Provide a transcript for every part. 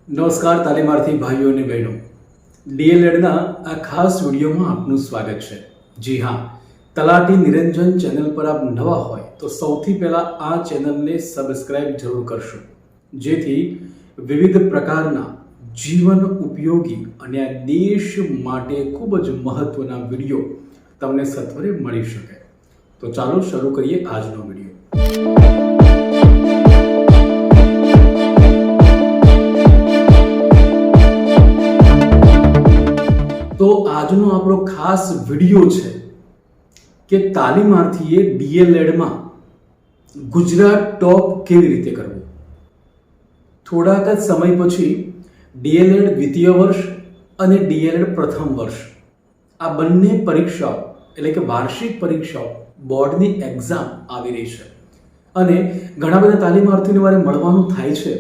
નમસ્કાર તાલીમાર્થી ભાઈઓ અને બહેનો, ડીએલએડના આ ખાસ વિડીયોમાં આપનું સ્વાગત છે. જી હા, તલાટી નિરંજન ચેનલ પર આપ નવા હોય તો સૌથી પહેલાં આ ચેનલને સબસ્ક્રાઇબ જરૂર કરશો, જેથી વિવિધ પ્રકારના જીવન ઉપયોગી અને આ દેશ માટે ખૂબ જ મહત્વના વિડીયો તમને સત્વરે મળી શકે. તો ચાલો શરૂ કરીએ આજનો વિડીયો. તો આજનો આપણો ખાસ વિડીયો છે કે તાલીમાર્થીએ ડીએલએડમાં ગુજરાત ટોપ કેવી રીતે કરવું. થોડાક જ સમય પછી ડીએલએડ દ્વિતીય વર્ષ અને ડીએલએડ પ્રથમ વર્ષ આ બંને પરીક્ષાઓ એટલે કે વાર્ષિક પરીક્ષાઓ બોર્ડની એક્ઝામ આવી રહી છે અને ઘણા બધા તાલીમાર્થીઓને મારે મળવાનું થાય છે.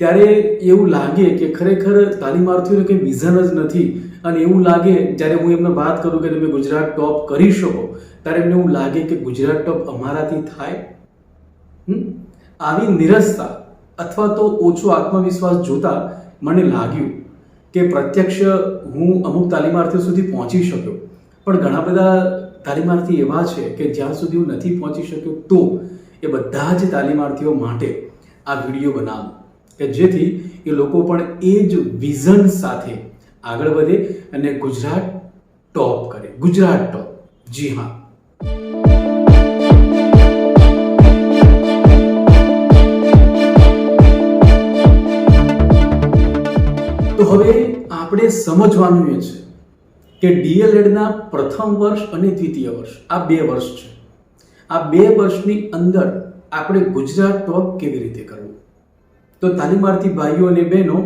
ત્યારે એવું લાગે કે ખરેખર તાલીમાર્થીઓને કંઈ વિઝન જ નથી અને એવું લાગે જ્યારે હું એમને વાત કરું કે તમે ગુજરાત ટોપ કરી શકો ત્યારે એમને એવું લાગે કે ગુજરાત ટોપ અમારાથી થાય. આવી નિરસતા અથવા તો ઓછો આત્મવિશ્વાસ જોતા મને લાગ્યું કે પ્રત્યક્ષ હું અમુક તાલીમાર્થીઓ સુધી પહોંચી શક્યો, પણ ઘણા બધા તાલીમાર્થી એવા છે કે જ્યાં સુધી હું નથી પહોંચી શક્યો તો એ બધા જ તાલીમાર્થીઓ માટે આ વિડીયો બનાવું કે જેથી એ લોકો પણ એ જ વિઝન સાથે આગળ વધે અને ગુજરાત ટોપ કરે. ગુજરાત ટોપ, જી હા. તો હવે આપણે સમજવાનું એ છે કે ડીએલએડના પ્રથમ વર્ષ અને દ્વિતીય વર્ષ આ 2 વર્ષ છે. આ 2 વર્ષની અંદર આપણે ગુજરાત ટોપ કેવી રીતે કરવું. તો તાલીમાર્થી ભાઈઓ અને બહેનો,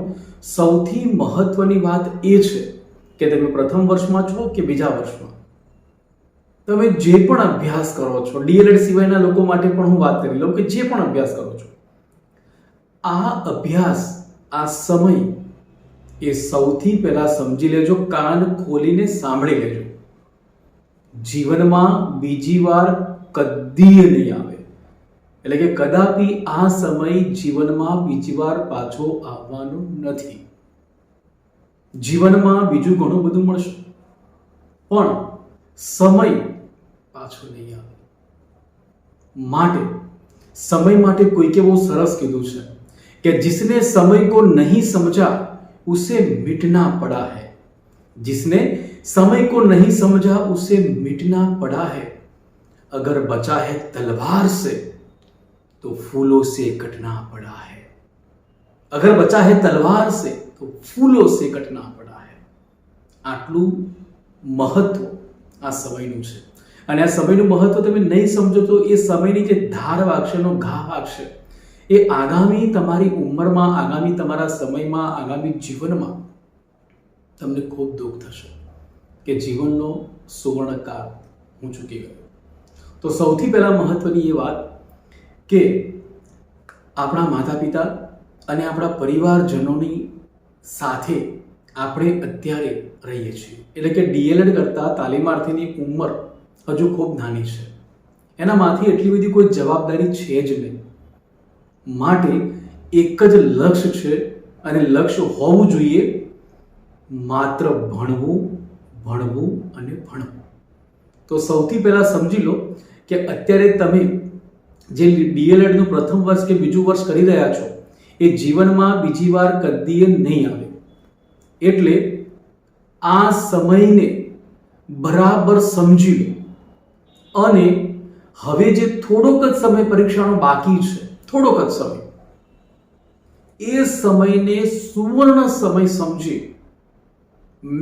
સૌથી મહત્વની વાત એ છે કે તમે પ્રથમ વર્ષમાં છો કે બીજા વર્ષમાં, તમે જે પણ અભ્યાસ કરો છો, ડીએલએડ સિવાયના લોકો માટે પણ હું વાત કરી લઉં કે જે પણ અભ્યાસ કરો છો, આ અભ્યાસ, આ સમય એ સૌથી પહેલા સમજી લેજો, કાન ખોલીને સાંભળી લેજો. જીવનમાં બીજી વાર કદી નહીં આવે, એટલે કે કદાપી આ સમય જીવનમાં બીજી વાર પાછો આવવાનો નથી. જીવનમાં બીજું ઘણું બધું મળશે પણ સમય પાછો નહીં આવે. માટે સમય માટે કોઈકે બહુ સરસ કીધું છે કે जिसने समय को नहीं समझा उसे मिटना पड़ा है. जिसने समय को नहीं समझा उसे मिटना पड़ा है. अगर बचा है तलवार से तो फूलों से कटना पड़ा है. अगर बचा है तलवार से तो फूलों से कटना पड़ा है. આટલું મહત્વ આ સમયનું છે અને આ સમયનું મહત્વ તમે નહીં સમજો તો એ સમયની જે ધાર વાગશે, એનો ઘા વાગશે, એ આગામી તમારી ઉંમરમાં, આગામી તમારા સમયમાં, આગામી જીવનમાં તમને ખૂબ દુઃખ થશે કે જીવનનો સુવર્ણકાળ હું ચૂકી ગયો. તો સૌથી પહેલા મહત્વની એ વાત કે આપણા માતા પિતા અને આપણા પરિવારજનોની સાથે આપણે અત્યારે રહીએ છીએ. એટલે કે ડીએલએડ કરતા તાલીમાર્થીની ઉંમર હજુ ખૂબ નાની છે, એના માથે એટલી બધી કોઈ જવાબદારી છે જ નહીં. માટે એક જ લક્ષ્ય છે અને લક્ષ્ય હોવું જોઈએ માત્ર ભણવું, ભણવું અને ભણવું. તો સૌથી પહેલા સમજી લો કે અત્યારે તમે જે ડીએલએડનું પ્રથમ વર્ષ કે બીજું વર્ષ કરી રહ્યા છો એ જીવનમાં બીજી વાર કદીએ નહીં આવે. એટલે આ સમયને બરાબર સમજી લો અને હવે જે થોડોક જ સમય પરીક્ષાનો બાકી છે, થોડોક જ સમય, એ સમયને સુવર્ણ સમય સમજી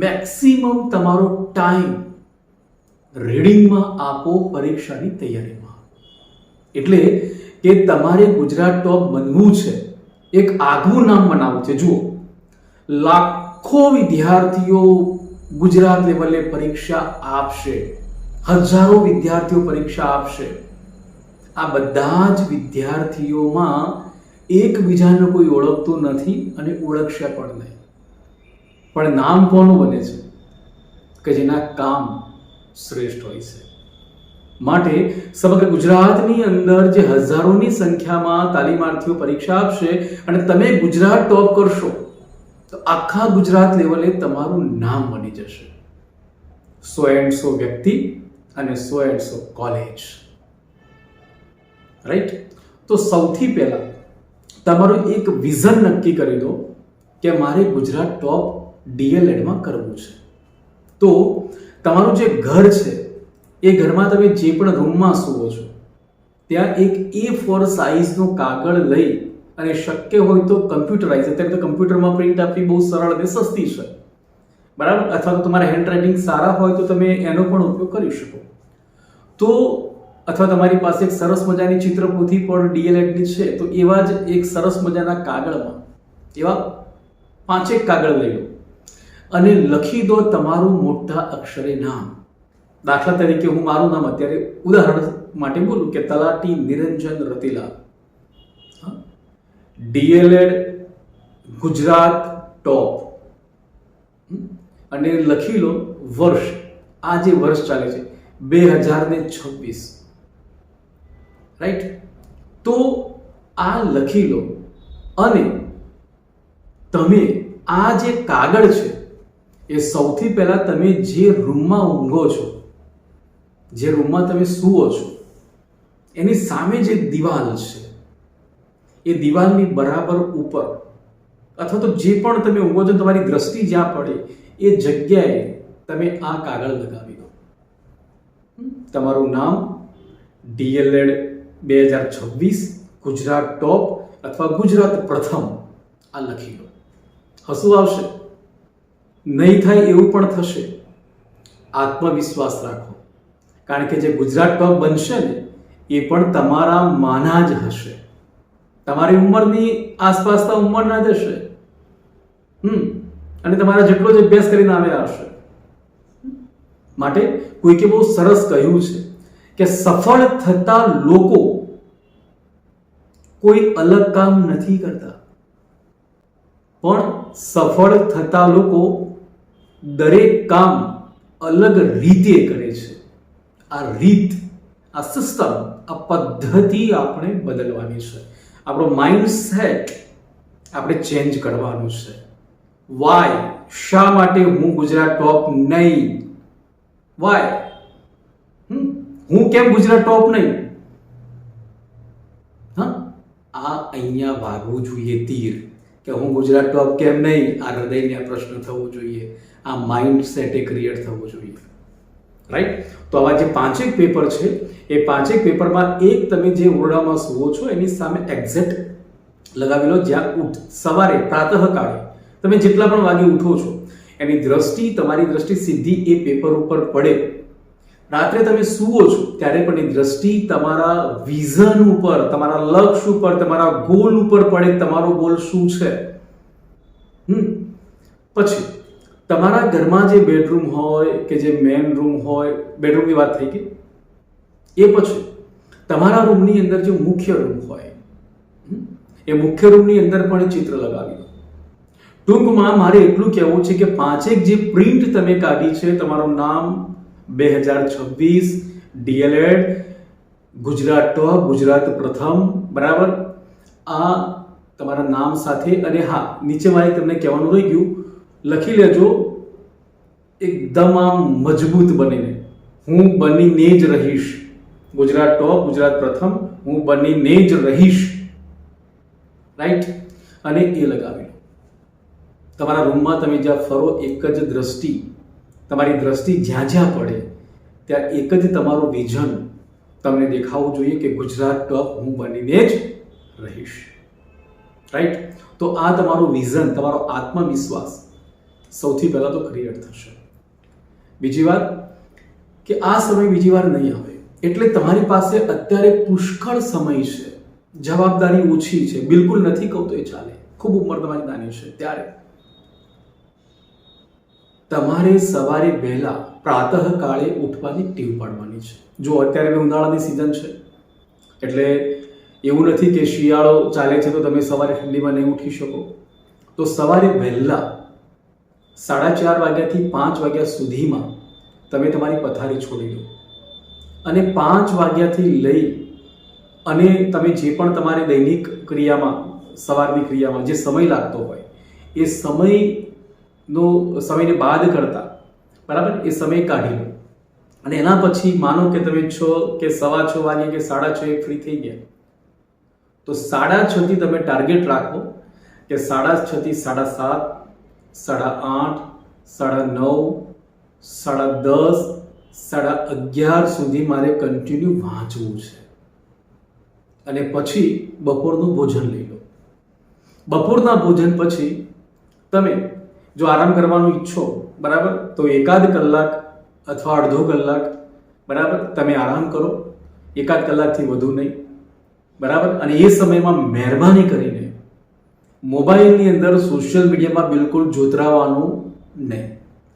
મેક્સિમમ તમારો ટાઈમ રીડિંગમાં આપો, પરીક્ષાની તૈયારીમાં. એટલે કે તમારે ગુજરાત ટોપ બનવું છે, એક આગવું નામ બનાવવું છે. જુઓ, લાખો વિદ્યાર્થીઓ ગુજરાત લેવલે પરીક્ષા આપશે, હજારો વિદ્યાર્થીઓ પરીક્ષા આપશે. આ બધા જ વિદ્યાર્થીઓમાં એકબીજાને કોઈ ઓળખતું નથી અને ઓળખશે પણ નહીં. પણ નામ કોનું બને છે કે જેના કામ શ્રેષ્ઠ હોય છે. માટે સમગ્ર ગુજરાતની અંદર જે હજારોની સંખ્યામાં તાલીમાર્થીઓ પરીક્ષા આપશે અને તમે ગુજરાત ટોપ કરશો તો આખા ગુજરાત લેવલે તમારું નામ બની જશે. 100 વ્યક્તિ અને 100 કોલેજ. રાઈટ? તો સૌથી પહેલા તમારું એક વિઝન નક્કી કરી દો કે મારે ગુજરાત ટોપ ડીએલએડમાં કરવું છે. તો તમારું જે ઘર છે એ ઘરમાં તમે જે પણ રૂમમાં સૂવો છો ત્યાં એક A4 સાઇઝનો કાગળ લઈ અને શક્ય હોય તો કમ્પ્યુટરાઇઝ, અત્યારે તો કમ્પ્યુટરમાં પ્રિન્ટ આપવી બહુ સરળ અને સસ્તી છે, બરાબર, અથવા તો તમારા હેન્ડરાઇટિંગ સારા હોય તો તમે એનો પણ ઉપયોગ કરી શકો. તો અથવા તમારી પાસે એક સરસ મજાની ચિત્રપોથી પણ ડીએલએડની છે તો એવા જ એક સરસ મજાના કાગળમાં એવા 5 કાગળ લઈ લો અને લખી દો તમારું મોટા અક્ષરે નામ. દાખલા તરીકે હું મારું નામ અત્યારે ઉદાહરણ માટે બોલું કે તલાટી નિરંજન રતિલાલ, ડીએલએડ ગુજરાત ટોપ, અને લખી લો વર્ષ, આ જે વર્ષ ચાલે છે 2026. રાઈટ? તો આ લખી લો અને તમે આ જે કાગળ છે એ સૌથી પહેલા તમે જે રૂમમાં ઊંઘો છો, જે રૂમમાં તમે સૂવો છો એની સામે જે દિવાલ છે એ દિવાલની બરાબર ઉપર અથવા તો જે પણ તમે ઊંઘો છો તમારી દ્રષ્ટિ જ્યાં પડે એ જગ્યાએ તમે આ કાગળ લગાવી દો. તમારું નામ ડીએલએડ 2026 ગુજરાત ટોપ અથવા ગુજરાત પ્રથમ આ લખી લો. હસવું આવશે? નહીં થાય એવું પણ થશે. આત્મવિશ્વાસ રાખો, કારણ કે જે ગુજરાત ટોપ બનશે ને એ પણ તમારા માના જ હશે, તમારી ઉંમરની આસપાસના ઉંમરના જ હશે, અને તમારા જેટલો જ અભ્યાસ કરીને આવ્યા હશે. માટે કોઈકે બહુ સરસ કહ્યું છે કે સફળ થતા લોકો કોઈ અલગ કામ નથી કરતા, પણ સફળ થતા લોકો દરેક કામ અલગ રીતે કરે છે. આ રીત, આ સિસ્ટમ, આ પદ્ધતિ આપણે બદલવાની છે. આપણો માઇન્ડસેટ આપણે ચેન્જ કરવાનું છે. વાય, શા માટે હું ગુજરાત ટોપ નહીં? વાય, હું કેમ ગુજરાત ટોપ નહીં? હા, આ અહીંયા વાગવું જોઈએ તીર કે હું ગુજરાત ટોપ કેમ નહીં. આ હૃદયને આ પ્રશ્ન થવો જોઈએ, આ માઇન્ડસેટ એ ક્રિએટ થવું જોઈએ. રાઈટ? તો આવા જે 5 પેપર છે એ 5 પેપરમાં એક તમે જે ઓરડામાં સૂવો છો એની સામે એક્ઝેક્ટ લગાવી લો, જ્યાં સવારે પ્રાતઃકાળે તમે જેટલા પણ વાગે ઉઠો છો એની દ્રષ્ટિ, તમારી દ્રષ્ટિ સીધી એ પેપર ઉપર પડે. રાત્રે તમે સૂવો છો ત્યારે પણ એ દ્રષ્ટિ તમારા વિઝન ઉપર, તમારા લક્ષ્ય ઉપર, તમારા ગોલ ઉપર પડે. તમારો ગોલ શું છે? પછી તમારા ઘરમાં જે બેડરૂમ હોય કે જે મેઇન રૂમ હોય, બેડરૂમની વાત થઈ ગઈ, એ પછી તમારા રૂમની અંદર જે મુખ્ય રૂમ હોય એ મુખ્ય રૂમની અંદર પણ ચિત્ર લગાવી દો. ટૂંકમાં મારે એટલું કહેવું છે કે 5 જે પ્રિન્ટ તમે કાઢી છે, તમારું નામ 2026 ડીએલએડ ગુજરાત ટોપ, ગુજરાત પ્રથમ, બરાબર, આ તમારા નામ સાથે, અને હા, નીચે મારે તમને કહેવાનું રહી ગયું, લખી લેજો એકદમ આમ મજબૂત બનીને, હું બનીને જ રહીશ. ગુજરાત ટોપ, ગુજરાત પ્રથમ, હું બનીને જ રહીશ. રાઈટ? અને એ લગાવી લો. તમારા રૂમમાં તમે જ્યાં ફરો એક જ દ્રષ્ટિ, તમારી દ્રષ્ટિ જ્યાં જ્યાં પડે ત્યાં એક જ તમારું વિઝન તમને દેખાવું જોઈએ કે ગુજરાત ટોપ હું બનીને જ રહીશ. રાઈટ? તો આ તમારું વિઝન, તમારો આત્મવિશ્વાસ સૌથી પહેલા તો ક્રિએટ થશે. બીજી વાત કે આ સમય બીજી વાર નહીં આવે, એટલે તમારી પાસે અત્યારે પુષ્કળ સમય છે, જવાબદારી ઓછી છે, બિલકુલ નથી કહું તો એ ચાલે, ખૂબ ઉંમર તમારી નાની છે, ત્યારે તમારે સવારે વહેલા પ્રાતઃકાળે ઉઠવાની ટેવ પાડવાની છે. જો અત્યારે ઉનાળાની સિઝન છે એટલે એવું નથી કે શિયાળો ચાલે છે તો તમે સવારે ઠંડીમાં નહીં ઉઠી શકો. તો સવારે વહેલા 4:30 વાગ્યાથી 5 વાગ્યા સુધીમાં તમે તમારી પથારી છોડી દો અને 5 વાગ્યાથી લઈ અને તમે જે પણ તમારી દૈનિક ક્રિયામાં, સવારની ક્રિયામાં જે સમય લાગતો હોય એ સમયને બાદ કરતા, બરાબર, એ સમય કાઢી લો અને એના પછી માનો કે તમે 6 કે 6:15 વાગે કે 6:30 ફ્રી થઈ ગયા, તો 6:30 થી તમે ટાર્ગેટ રાખો કે 6:30 થી 7:30, 8:30, 9:30, 10:30, 11:30 સુધી મારે કન્ટિન્યુ વાંચવું છે. અને પછી બપોરનું ભોજન લઈ લો. બપોરના ભોજન પછી તમે જો આરામ કરવાનું ઈચ્છો, બરાબર, તો 1 કલાક અથવા અડધો કલાક, બરાબર, તમે આરામ કરો, 1 કલાકથી વધુ નહીં, બરાબર. અને એ સમયમાં મહેરબાની કરીને મોબાઈલની અંદર સોશિયલ મીડિયામાં બિલકુલ જોતરાવાનું નહીં.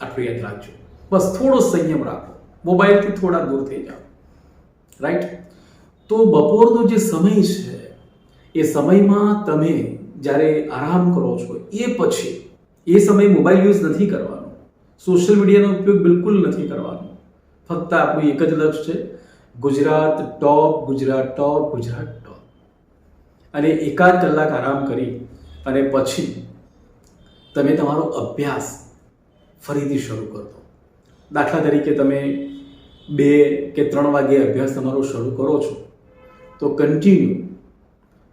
આટલું યાદ રાખજો. બસ થોડો સંયમ રાખો, મોબાઈલથી થોડા દૂર થઈ જાઓ, રાઈટ. તો બપોરનો જે સમય છે એ સમયમાં તમે જ્યારે આરામ કરો છો એ પછી એ સમય મોબાઈલ યુઝ નથી કરવાનો, સોશિયલ મીડિયાનો ઉપયોગ બિલકુલ નથી કરવાનો. ફક્ત આપણું એક જ લક્ષ્ય છે, ગુજરાત ટોપ, ગુજરાત ટોપ, ગુજરાત ટોપ. અને 1 કલાક આરામ કરી અને પછી તમે તમારો અભ્યાસ ફરીથી શરૂ કરો. દાખલા તરીકે તમે 2 કે 3 વાગે અભ્યાસ તમારો શરૂ કરો છો, તો કન્ટિન્યુ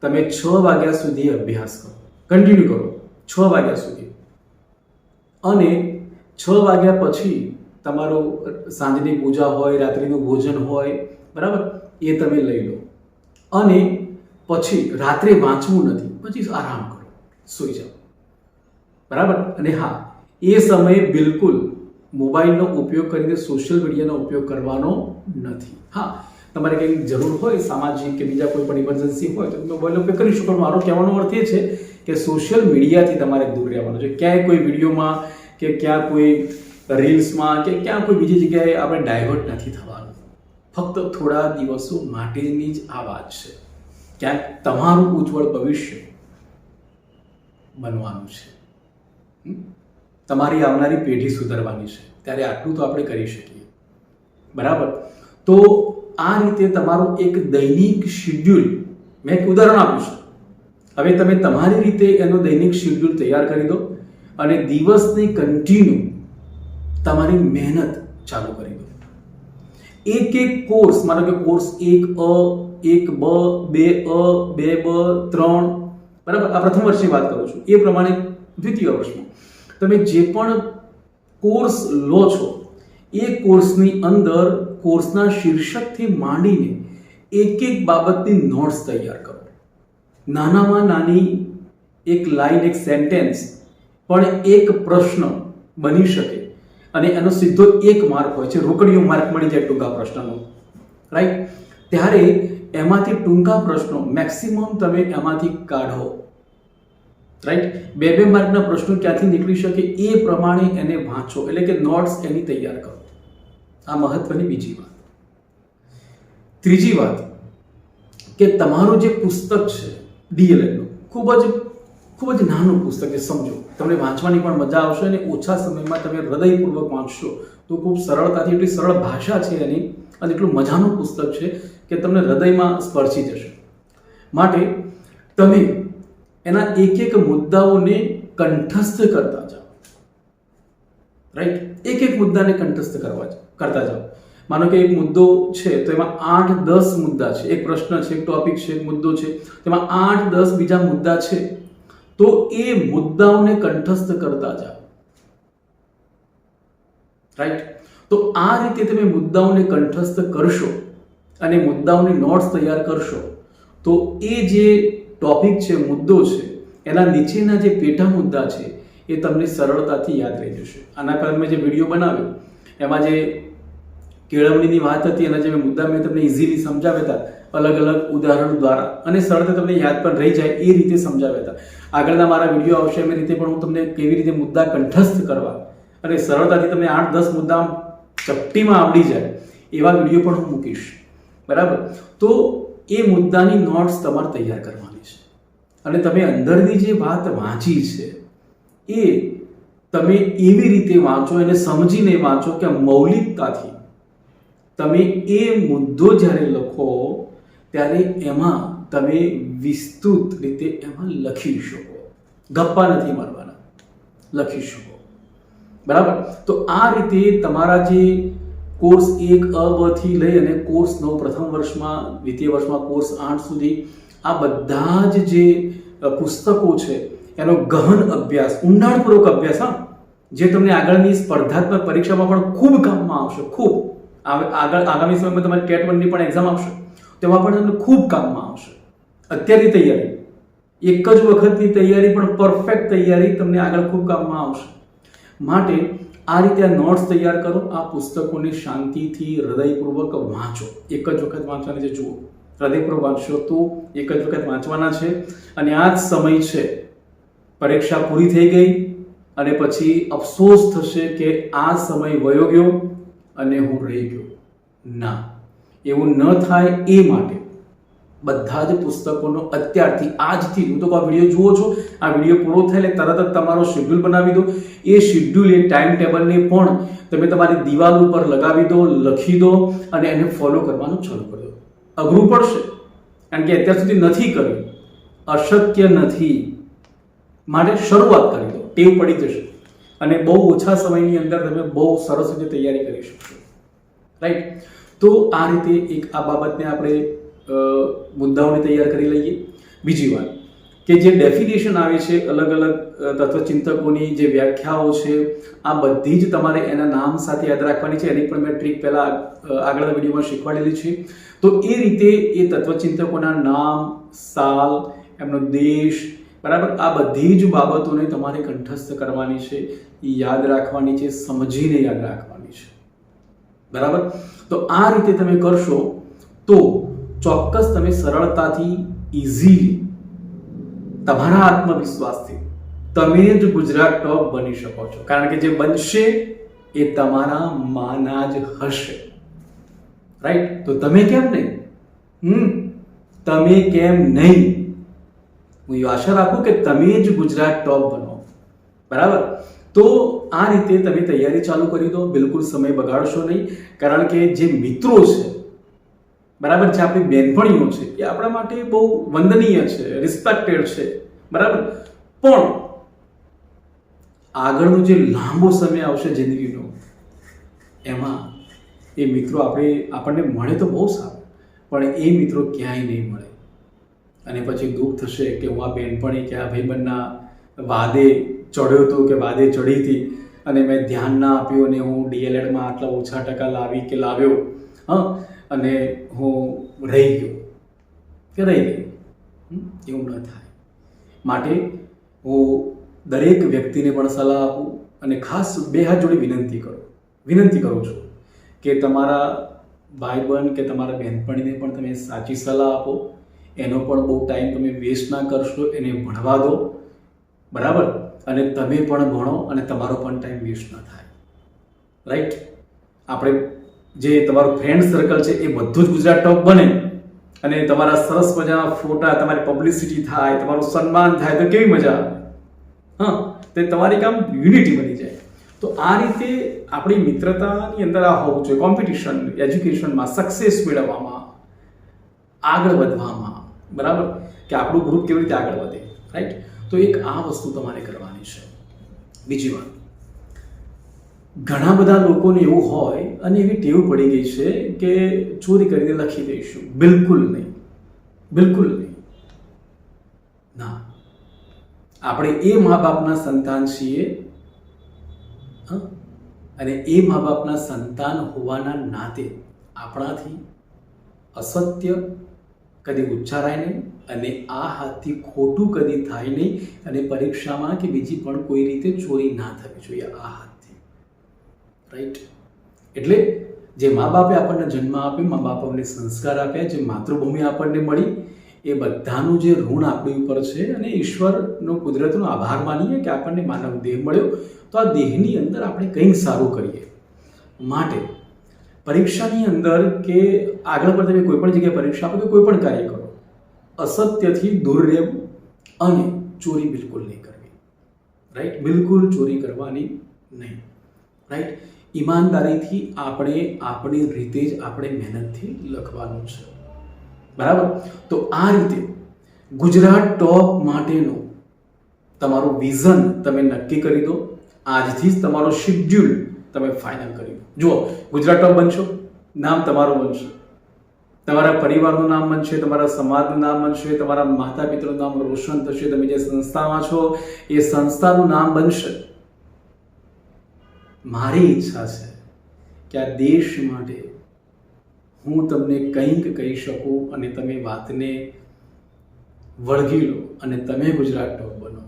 તમે 6 વાગ્યા સુધી અભ્યાસ કરો, કન્ટિન્યુ કરો 6 વાગ્યા સુધી. અને 6 વાગ્યા પછી તમારું સાંજની પૂજા હોય, રાત્રિનું ભોજન હોય, બરાબર, એ તમે લઈ લો. અને પછી રાત્રે વાંચવું નથી, પછી આરામ કરો, સૂઈ જાઓ, બરાબર. અને હા, એ સમયે બિલકુલ મોબાઈલનો ઉપયોગ કરીને સોશિયલ મીડિયાનો ઉપયોગ કરવાનો નથી. હા, તમારે કંઈક જરૂર હોય, સામાજિક કે બીજા કોઈ પણ ઇમરજન્સી હોય તો મોબાઈલનો ઉપયોગ કરી શકો. મારો કહેવાનો અર્થ એ છે કે સોશિયલ મીડિયાથી તમારે દૂર રહેવાનું છે. ક્યાંય કોઈ વિડીયોમાં કે ક્યાં કોઈ રીલ્સમાં કે ક્યાં કોઈ બીજી જગ્યાએ આપણે ડાયવર્ટ નથી થવાનું. ફક્ત થોડા દિવસો માટેની જ આ વાત છે. ક્યાંક તમારું ઉજ્જવળ ભવિષ્ય બનવાનું છે, તમારી આવનારી પેઢી સુધરવાની છે. ત્યારે આટલું તો આપણે કરી શકીએ, બરાબર. તો આ રીતે તમારું એક દૈનિક શેડ્યુલ, મેં એક ઉદાહરણ આપ્યું છે, હવે તમે તમારી રીતે એનો દૈનિક શેડ્યુલ તૈયાર કરી દો અને દિવસની કન્ટિન્યુ તમારી મહેનત ચાલુ કરી દો. એક કોર્સ, માનો કે course 1A, 1B, 2A, 2B, 3, બરાબર, આ પ્રથમ વર્ષની વાત કરું છું. એ પ્રમાણે દ્વિતીય વર્ષમાં તમે જે પણ કોર્સ લો છો એ કોર્સની અંદર કોર્સના શીર્ષકથી માંડીને એક બાબતની નોટ્સ તૈયાર કરો. નાનામાં નાની એક લાઈન, એક સેન્ટેન્સ પણ એક પ્રશ્ન બની શકે અને એનો સીધો 1 માર્ક હોય છે, રોકડીયો માર્ક મળી જાય ટૂંકા પ્રશ્નનો, રાઈટ. ત્યારે એમાંથી ટૂંકા પ્રશ્નો મેક્સિમમ તમે એમાંથી કાઢો, રાઈટ. 2 માર્કના પ્રશ્નો ક્યાંથી નીકળી શકે એ પ્રમાણે એને વાંચો, એટલે કે નોટ્સ એની તૈયાર કરો. આ મહત્વની બીજી વાત. ત્રીજી વાત કે તમારું જે પુસ્તક છે ડીએલએડનું, ખૂબ જ નાનું પુસ્તક છે, સમજો, તમને વાંચવાની પણ મજા આવશે અને ઓછા સમયમાં તમે હૃદયપૂર્વક વાંચશો તો ખૂબ સરળતાથી, એટલી સરળ ભાષા છે એની અને એટલું મજાનું પુસ્તક છે કે તમને હૃદયમાં સ્પર્શી જશે. માટે તમે એના એક મુદ્દાઓને કંઠસ્થ કરતા જાઓ, રાઈટ. એક મુદ્દાને કંઠસ્થ કરતા જાઓ. માનો કે એક મુદ્દો છે તો એમાં 8-10 મુદ્દા છે, એક પ્રશ્ન છે, એક ટોપિક છે, એક મુદ્દો છે, તેમાં 8-10 બીજા મુદ્દા છે, તો એ મુદ્દાઓને કંઠસ્થ કરતા જાઓ, રાઈટ. તો આ રીતે તમે મુદ્દાઓને કંઠસ્થ કરશો અને મુદ્દાઓની નોટ્સ તૈયાર કરશો તો એ જે ટોપિક છે, મુદ્દો છે, એના નીચેના જે પેટા મુદ્દા છે એ તમને સરળતાથી યાદ રહી જશે. આના પહેલા મેં જે વિડીયો બનાવ્યો એમાં જે કેળવણીની વાત હતી, એના જે મુદ્દા મેં તમને ઇઝીલી સમજાવ્યા હતા, અલગ અલગ ઉદાહરણ દ્વારા, અને સરળતા તમને યાદ પણ રહી જાય એ રીતે સમજાવ્યા હતા. આગળના મારા વિડીયો આવશે એવી રીતે પણ હું તમને કેવી રીતે મુદ્દા કંઠસ્થ કરવા અને સરળતાથી તમને 8-10 મુદ્દા ચપટીમાં આવડી જાય એવા વિડીયો પણ હું મૂકીશ, બરાબર. તો એ મુદ્દાની નોટ્સ તમારે તૈયાર કરવાની છે અને તમે અંદરની જે વાત વાંચી છે એ તમે એવી રીતે વાંચો, એને સમજીને વાંચો કે મૌલિકતાથી તમે એ મુદ્દો જ્યારે લખો ત્યારે એમાં તમે વિસ્તૃત રીતે એમાં લખી શકો. ગપ્પા નથી મારવાના, લખી શકો. બરાબર. તો આ રીતે તમારા જે કોર્સ 1 અ બ થી લઈ અને કોર્સ 9 પ્રથમ વર્ષમાં, દ્વિતીય વર્ષમાં કોર્સ 8 સુધી આ બધા જ જે પુસ્તકો છે એનો ગહન અભ્યાસ, ઊંડાણપૂર્વક અભ્યાસ, જે તમને આગળની સ્પર્ધાત્મક પરીક્ષામાં પણ ખૂબ કામમાં આવશે. ખૂબ આગામી સમયમાં તમારી ટેટ 1 ની પણ એક્ઝામ આવશે, તેમાં પણ તમને ખૂબ કામમાં આવશે. અત્યારની તૈયારી, એક જ વખતની તૈયારી પણ પરફેક્ટ તૈયારી તમને આગળ ખૂબ કામમાં આવશે. માટે આ રીતે આ નોટ્સ તૈયાર કરો, આ પુસ્તકોને શાંતિથી હૃદયપૂર્વક વાંચો. એક જ વખત વાંચવાની છે. જુઓ, હૃદયપૂર્વક વાંચશો તો એક જ વખત વાંચવાના છે. અને આ જ સમય છે. પરીક્ષા પૂરી થઈ ગઈ અને પછી અફસોસ થશે કે આ સમય વયો ગયો અને હું રહી ગયો. ના, એવું ન થાય એ માટે બધા જ પુસ્તકોનો અત્યારથી, આજથી, હું તો આ વિડીયો જુઓ છો, આ વિડીયો પૂરો થાય એટલે તરત જ તમારો શેડ્યુલ બનાવી દો. એ શેડ્યુલ, એ ટાઈમ ટેબલને પણ તમે તમારી દિવાલ ઉપર લગાવી દો, લખી દો અને એને ફોલો કરવાનું ચાલુ કરી દો. અઘરું પડશે, કારણ કે અત્યાર સુધી નથી કર્યું, અશક્ય નથી. માટે શરૂઆત કરી દો, ટેવ પડી જશે અને બહુ ઓછા સમયની અંદર તમે બહુ સરસ રીતે તૈયારી કરી શકશો. રાઈટ. તો આ રીતે એક આ બાબતને આપણે મુદ્દાઓને તૈયાર કરી લઈએ. બીજી વાત કે જે ડેફિનેશન આવે છે અલગ અલગ તત્વચિંતકોની, જે વ્યાખ્યાઓ છે, આ બધી જ તમારે એના નામ સાથે યાદ રાખવાની છે. એની પણ મેં ટ્રીક પહેલાં આગળના વિડીયોમાં શીખવાડેલી છે. તો એ રીતે એ તત્વચિંતકોના નામ, સાલ, એમનો દેશ, બરાબર, આ બધી જ બાબતોને તમારે કંઠસ્થ કરવાની છે, યાદ રાખવાની છે, સમજીને યાદ રાખવાની છે. બરાબર. તો આ રીતે તમે કરશો તો ચોક્કસ તમે સરળતાથી, ઇઝીલી, તમારા આત્મવિશ્વાસથી તમે જ ગુજરાત ટોપ બની શકો છો. કારણ કે જે બનશે એ તમારા માના જ હશે. રાઈટ. તો તમે કેમ નહીં? તમે કેમ નહીં? હું એ આશા રાખું કે તમે જ ગુજરાત ટોપ બનો. બરાબર. તો આ રીતે તમે તૈયારી ચાલુ કરી દો. બિલકુલ સમય બગાડશો નહીં. કારણ કે જે મિત્રો છે, બરાબર, જે આપણી બહેનપણીઓ છે, એ આપણા માટે બહુ વંદનીય છે, રિસ્પેક્ટેડ છે. બરાબર. પણ આગળનો જે લાંબો સમય આવશે જિંદગીનો, એમાં એ મિત્રો આપણને મળે તો બહુ સારું, પણ એ મિત્રો ક્યાંય નહીં મળે. અને પછી દુઃખ થશે કે હું આ બહેનપણી કે આ ભાઈબંધના વાદે ચડ્યો હતો કે વાદે ચડી હતી અને મેં ધ્યાન ના આપ્યું અને હું ડીએલએડમાં આટલા ઓછા ટકા લાવ્યો, અને હું રહી ગયો કે રહી ગઈ. એવું ન થાય. માટે હું દરેક વ્યક્તિને પણ સલાહ આપું અને ખાસ બે હાથ જોડી વિનંતી કરું છું કે તમારા ભાઈબંધ કે તમારા બહેનપણીને પણ તમે સાચી સલાહ આપો. એનો પણ બહુ ટાઈમ તમે વેસ્ટ ના કરશો, એને ભણવા દો. બરાબર. અને તમે પણ ભણો અને તમારો પણ ટાઈમ વેસ્ટ ના થાય. રાઈટ. આપણે જે તમારું ફ્રેન્ડ સર્કલ છે એ બધું જ ગુજરાત ટોપ બને અને તમારા સરસ મજાના ફોટા, તમારી પબ્લિસિટી થાય, તમારું સન્માન થાય તો કેવી મજા આવે. તે તમારી કામ યુનિટી બની જાય. તો આ રીતે આપણી મિત્રતાની અંદર આ હોવું જોઈએ. કોમ્પિટિશન, એજ્યુકેશનમાં સક્સેસ મેળવવામાં, આગળ વધવામાં, બરાબર, કે આપણું ગ્રુપ કેવી રીતે આગળ વધે. રાઈટ. તો એક આ વસ્તુ તમારે કરવાની છે. બીજી વાત, ઘણા બધા લોકોને એવું હોય અને એવી ટેવ પડી ગઈ છે કે ચોરી કરીને લખી દઈશું. બિલકુલ નહીં, બિલકુલ નહીં. ના, આપણે એ મા બાપના સંતાન છીએ અને એ મા બાપના સંતાન હોવાના નાતે આપણાથી અસત્ય કદી ઉચ્ચારાય નહીં અને આ હાથથી ખોટું કદી થાય નહીં અને પરીક્ષામાં કે બીજી પણ કોઈ રીતે ચોરી ના થવી જોઈએ આ હાથથી. રાઈટ. એટલે જે મા બાપે આપણને જન્મ આપ્યો, મા બાપે આપણને સંસ્કાર આપ્યા, જે માતૃભૂમિ આપણને મળી, એ બધાનું જે ઋણ આપણી ઉપર છે અને ઈશ્વરનો, કુદરતનો આભાર માનીએ કે આપણને માનવ દેહ મળ્યો, તો આ દેહની અંદર આપણે કંઈક સારું કરીએ. માટે પરીક્ષાની અંદર કે આગળ પર તમે કોઈ પણ જગ્યાએ પરીક્ષા આપો કે કોઈ પણ કાર્ય કરો, અસત્યથી દૂર રહેવું અને ચોરી બિલકુલ નહીં કરવી. રાઈટ. બિલકુલ ચોરી કરવાની નહીં. રાઈટ. ઈમાનદારીથી આપણે આપણી રીતે જ આપણે મહેનતથી લખવાનું છે. બરાબર. તો આ રીતે ગુજરાત ટોપ માટેનો તમારું વિઝન તમે નક્કી કરી દો. આજથી જ તમારો શેડ્યુલ તમે ફાઇનલ કરી દો. જુઓ, ગુજરાત ટોપ બનશો, નામ તમારું બનશે, તમારા પરિવારનું નામ બનશે, તમારા સમાજનું નામ બનશે, તમારા માતા પિતાનું નામ રોશન થશે, તમે જે સંસ્થામાં છો એ સંસ્થાનું નામ બનશે. મારી ઈચ્છા છે કે આ દેશ માટે હું તમને કંઈક કહી શકું અને તમે વાતને વળગી લો અને તમે ગુજરાત ટોપ બનો.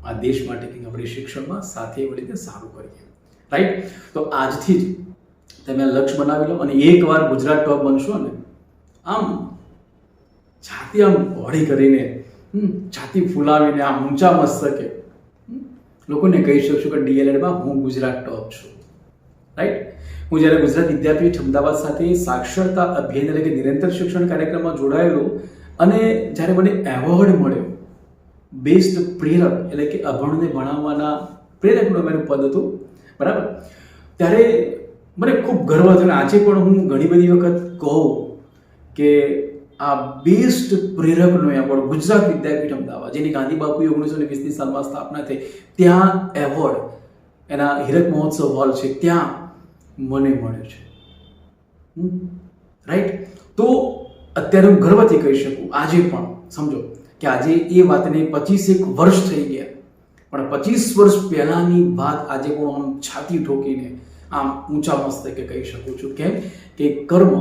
આ દેશ માટે કંઈક આપણે શિક્ષણમાં સાથે મળીને સારું કરીએ. રાઈટ? તો આજથી જ તમે લક્ષ્ય બનાવી લો અને એકવાર ગુજરાત ટોપ બનશો ને, આમ છાતી આમ પહોળી કરીને, છાતી ફૂલાવીને આમ ઊંચા મસ્તકે લોકોને કહી શકશું કે ડીએલએડમાં હું ગુજરાત ટોપ છું. રાઈટ? હું જ્યારે ગુજરાત વિદ્યાપીઠ અમદાવાદ સાથે સાક્ષરતા અભિયાન એટલે કે નિરંતર શિક્ષણ કાર્યક્રમમાં જોડાયેલો અને જ્યારે મને એવોર્ડ મળ્યો બેસ્ટ પ્રેરક એટલે કે અભણને ભણાવવાના પ્રેરકનું મારું પદ હતું, બરાબર, ત્યારે મને ખૂબ ગર્વ થયો. આજે પણ હું ઘણી બધી વખત કહું કે આ બેસ્ટ પ્રેરકનો એવોર્ડ ગુજરાત વિદ્યાપીઠ અમદાવાદ, જેની ગાંધી બાપુએ 1920ની સાલમાં સ્થાપના થઈ, ત્યાં એવોર્ડ એના હીરક મહોત્સવ હોલ છે ત્યાં મને મળ્યો છે. રાઈટ? તો અત્યારે હું ગર્વથી કહી શકું, આજે પણ સમજો કે આજે એ વાતને 25 વર્ષ થઈ ગયા, પણ 25 વર્ષ પહેલાની વાત આજે પણ આમ છાતી ઠોકીને આમ ઊંચા મસ્તકે કહી શકું છું. કેમ કે કર્મ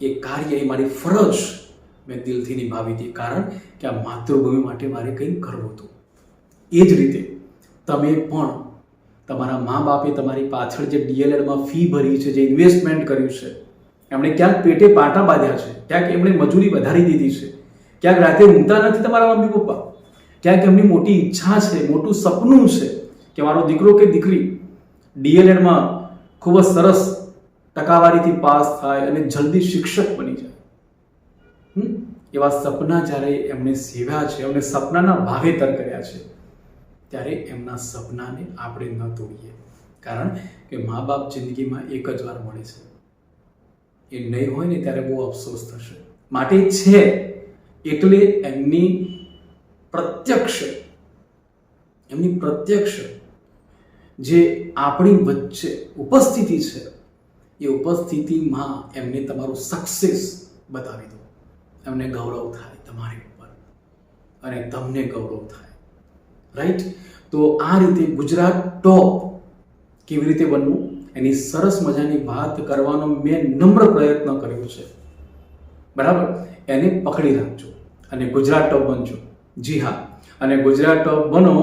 એ કાર્ય એ મારી ફરજ મેં દિલથી નિભાવી હતી, કારણ કે આ માતૃભૂમિ માટે મારે કંઈક કરવું હતું. એ જ રીતે તમે પણ તમારા મા બાપે તમારી પાછળ જે ડીએલએડમાં ફી ભરી છે, જે ઇન્વેસ્ટમેન્ટ કર્યું છે, એમણે ક્યાંક પેટે પાટા બાંધ્યા છે, ક્યાંક એમણે મજૂરી વધારી દીધી છે, ક્યાંક રાતે ઊંઘતા નથી તમારા મમ્મી પપ્પા, ક્યાંક એમની મોટી ઈચ્છા છે, મોટું સપનું છે કે મારો દીકરો કે દીકરી ડીએલએડમાં ખૂબ જ સરસ ટકાવારીથી પાસ થાય અને જલ્દી શિક્ષક બની જાય. એવા સપના જ્યારે એમણે સેવ્યા છે, એમણે સપનાના વાવેતર કર્યા છે, ત્યારે એમના સપનાને આપણે ન તોડીએ, કારણ કે મા બાપ જિંદગીમાં એક જ વાર મળે છે. એ નહીં હોય ને ત્યારે બહુ અફસોસ થશે. માટે છે એટલે એમની પ્રત્યક્ષ જે આપણી વચ્ચે ઉપસ્થિતિ છે, એ ઉપસ્થિતિમાં એમને તમારું સક્સેસ બતાવી દો. એમને ગૌરવ થાય તમારી ઉપર અને તમને ગૌરવ થાય. રાઈટ? તો આ રીતે ગુજરાત ટોપ કેવી રીતે બનવું એની સરસ મજાની વાત કરવાનો મેં નમ્ર પ્રયત્ન કર્યો છે, બરાબર? એને પકડી રાખજો અને ગુજરાત ટોપ બનજો. જી હા, અને ગુજરાત ટોપ બનો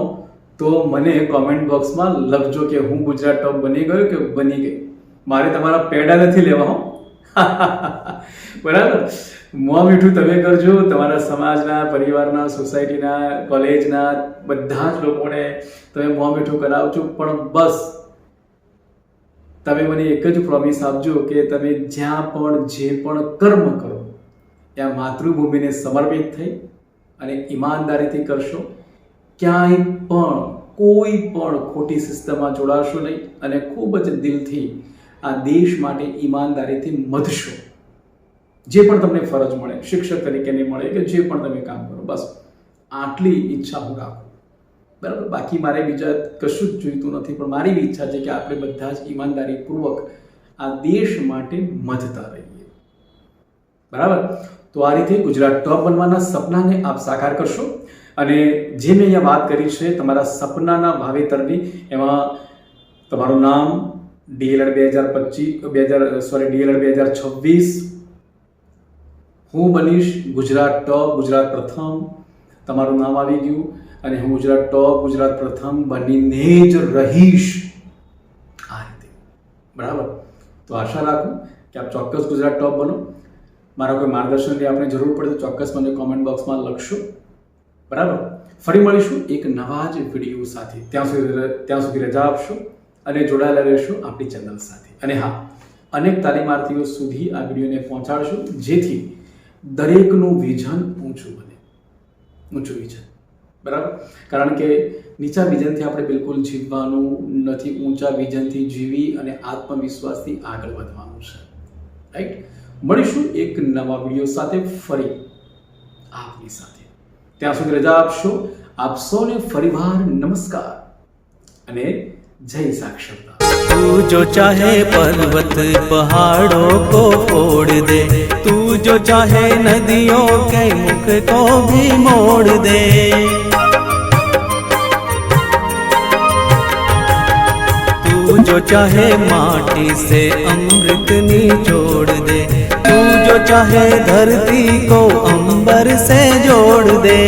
તો મને કોમેન્ટ બોક્સમાં લખજો કે હું ગુજરાત ટોપ બની ગયો કે બની ગઈ. મારે તમારા પેડા નથી લેવા, હો. બરાબર? મોં મીઠું તમે કરજો, તમારા સમાજના, પરિવારના, સોસાયટીના, કોલેજના બધા જ લોકોને તમે મોં મીઠું કરાવજો. પણ બસ તમે મને એક જ પ્રોમિસ આપજો કે તમે જ્યાં પણ જે પણ કર્મ કરો ત્યાં માતૃભૂમિને સમર્પિત થઈ અને ઈમાનદારીથી કરશો. ક્યાંય પણ કોઈ પણ ખોટી સિસ્ટમમાં જોડાશો નહીં અને ખૂબ જ દિલથી આ દેશ માટે ઈમાનદારીથી મધશો. જે પણ તમને ફરજ મળે, શિક્ષક તરીકેની મળે કે જે પણ તમે કામ કરો, બસ આટલી ઈચ્છા હું રાખું, બરાબર? બાકી મારે બીજા કશું જ જોઈતું નથી, પણ મારી ઈચ્છા છે કે આપણે બધા જ ઈમાનદારીપૂર્વક આ દેશ માટે મધતા રહીએ, બરાબર? તો આ રીતે ગુજરાત ટોપ બનવાના સપનાને આપ સાકાર કરશો. અને જે મેં અહીંયા વાત કરી છે તમારા સપનાના વાવેતરની, એમાં તમારું નામ ડીએલએડ 2026 હું બનીશ ગુજરાત ટોપ, ગુજરાત પ્રથમ. તમારું નામ આવી ગયું અને હું ગુજરાત ટોપ, ગુજરાત પ્રથમ બનીને જ રહીશ. આ રીતે, બરાબર? તો આશા રાખું કે આપ ચોક્કસ ગુજરાત ટોપ બનો. મારા કોઈ માર્ગદર્શનની આપણે જરૂર પડે તો ચોક્કસ મને કોમેન્ટ બોક્સમાં લખશો, બરાબર? ફરી મળીશું એક નવા જ વિડીયો સાથે. ત્યાં સુધી રજા આપશો અને જોડાયેલા રહેશો આપણી ચેનલ સાથે. અને હા, અનેક તાલીમાર્થીઓ સુધી આ વિડીયોને પહોંચાડશો, જેથી દરેકનું વિઝન ઊંચું બને, ઊંચું વિઝન, બરાબર? કારણ કે નીચા વિઝનથી આપણે બિલકુલ જીવવાનું નથી, ઊંચા વિઝનથી જીવી અને આત્મવિશ્વાસથી આગળ વધવાનું છે. રાઈટ? મળીશું એક નવા વિડીયો સાથે ફરી આપની સાથે. ત્યાં સુધી રજા આપશો આપ સૌને ફરીવાર નમસ્કાર અને જય સાક્ષરતા। तू जो चाहे पर्वत पहाड़ों को फोड़ दे, तू जो चाहे नदियों के मुख को भी मोड़ दे, तू जो चाहे माटी से अमृत निचोड़ दे, तू जो चाहे धरती को अंबर से जोड़ दे।